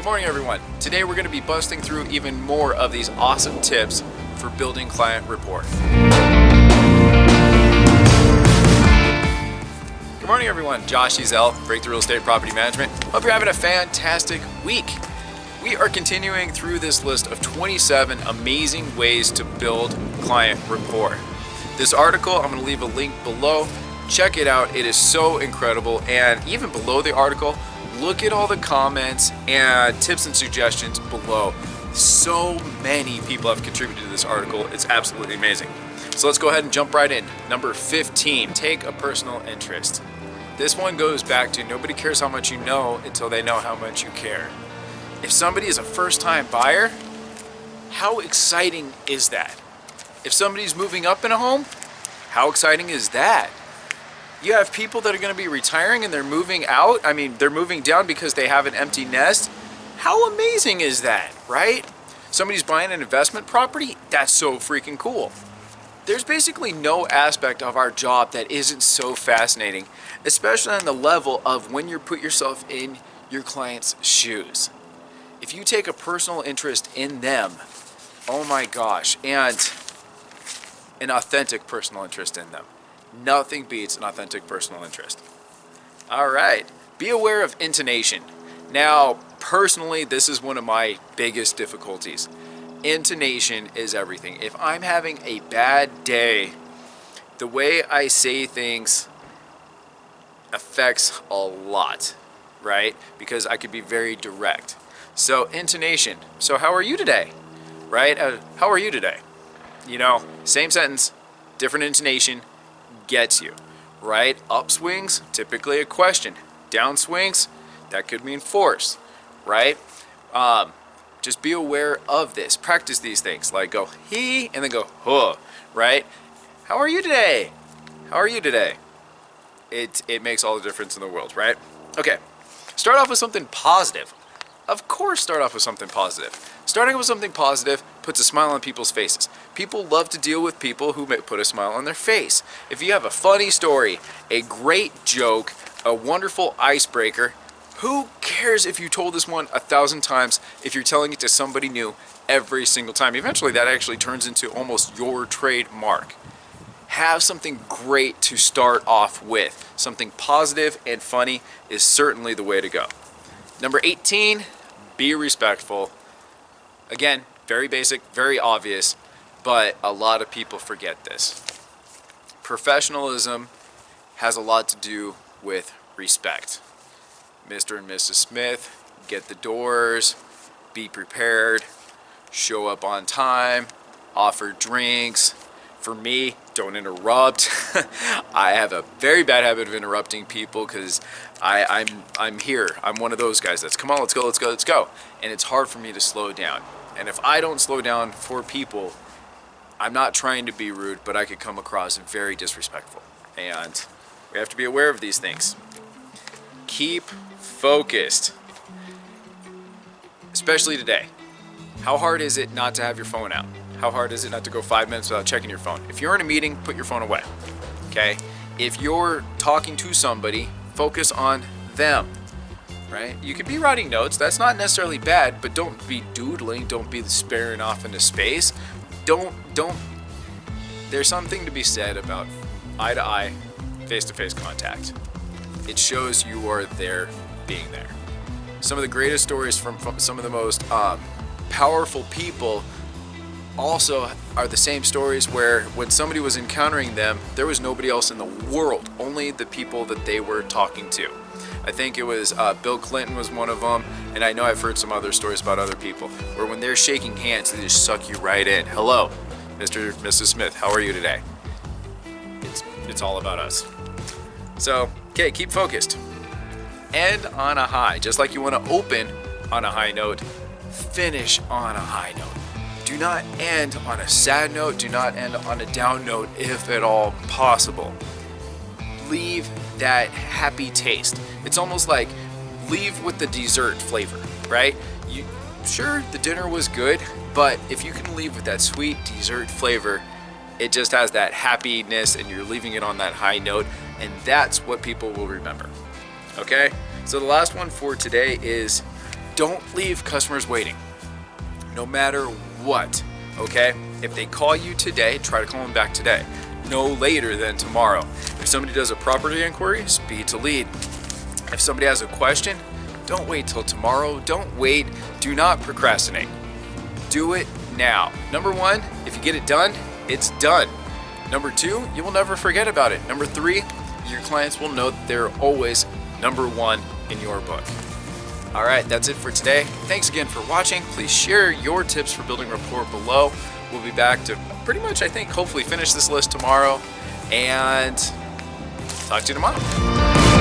Good morning, everyone. Today we're going to be busting through even more of these awesome tips for building client rapport. Good morning, everyone. Josh Ezell, Breakthrough Real Estate Property Management. Hope you're having a fantastic week. We are continuing through this list of 27 amazing ways to build client rapport. This article, I'm going to leave a link below. Check it out. It is so incredible. And even below the article, look at all the comments and tips and suggestions below. So many people have contributed to this article. It's absolutely amazing. So let's go ahead and jump right in. Number 15, take a personal interest. This one goes back to nobody cares how much you know until they know how much you care. If somebody is a first-time buyer, how exciting is that? If somebody's moving up in a home, how exciting is that? You have people that are going to be retiring and they're moving out. I mean, they're moving down because they have an empty nest. How amazing is that, right? Somebody's buying an investment property. That's so freaking cool. There's basically no aspect of our job that isn't so fascinating, especially on the level of when you put yourself in your client's shoes. If you take a personal interest in them, oh my gosh, and an authentic personal interest in them. Nothing beats an authentic personal interest. All right, be aware of intonation. Now, personally, this is one of my biggest difficulties. Intonation is everything. If I'm having a bad day, the way I say things affects a lot, right? Because I could be very direct. So intonation. So how are you today? Right? How are you today? You know, same sentence, different intonation gets you, right? Upswings, typically a question. Downswings, that could mean force, right? Just be aware of this. Practice these things. Like go he and then go huh, right? How are you today? How are you today? It makes all the difference in the world, right? Okay, start off with something positive. Of course, start off with something positive. Starting with something positive puts a smile on people's faces. People love to deal with people who put a smile on their face. If you have a funny story, a great joke, a wonderful icebreaker, who cares if you told this one 1,000 times if you're telling it to somebody new every single time? Eventually, that actually turns into almost your trademark. Have something great to start off with. Something positive and funny is certainly the way to go. Number 18, be respectful. Again, very basic, very obvious, but a lot of people forget this. Professionalism has a lot to do with respect. Mr. and Mrs. Smith, get the doors, be prepared, show up on time, offer drinks. For me, don't interrupt. I have a very bad habit of interrupting people because I'm here. I'm one of those guys that's come on, let's go, let's go, let's go. And it's hard for me to slow down. And if I don't slow down for people, I'm not trying to be rude, but I could come across very disrespectful. And we have to be aware of these things. Keep focused, especially today. How hard is it not to have your phone out? How hard is it not to go 5 minutes without checking your phone? If you're in a meeting, put your phone away, okay? If you're talking to somebody, focus on them, right? You could be writing notes, that's not necessarily bad, but don't be doodling, don't be sparing off into space. There's something to be said about eye-to-eye, face-to-face contact. It shows you are there being there. Some of the greatest stories from some of the most powerful people also are the same stories where when somebody was encountering them, there was nobody else in the world, only the people that they were talking to. I think it was Bill Clinton was one of them, and I know I've heard some other stories about other people where when they're shaking hands, they just suck you right in. Hello, Mr. and Mrs. Smith, how are you today? It's all about us. So, okay, keep focused. End on a high. Just like you want to open on a high note, finish on a high note. Do not end on a sad note. Do not end on a down note if at all possible. Leave that happy taste. It's almost like leave with the dessert flavor, right? Sure, the dinner was good, but if you can leave with that sweet dessert flavor, it just has that happiness and you're leaving it on that high note, and that's what people will remember. Okay? So the last one for today is Don't leave customers waiting, no matter what, okay? If they call you today, try to call them back today, no later than tomorrow. If somebody does a property inquiry, speed to lead. If somebody has a question, don't wait till tomorrow. Don't wait. Do not procrastinate. Do it now. Number one, if you get it done, it's done. Number two, you will never forget about it. Number three, your clients will know that they're always number one in your book. All right, that's it for today. Thanks again for watching. Please share your tips for building rapport below. We'll be back to pretty much, I think, hopefully finish this list tomorrow, and talk to you tomorrow.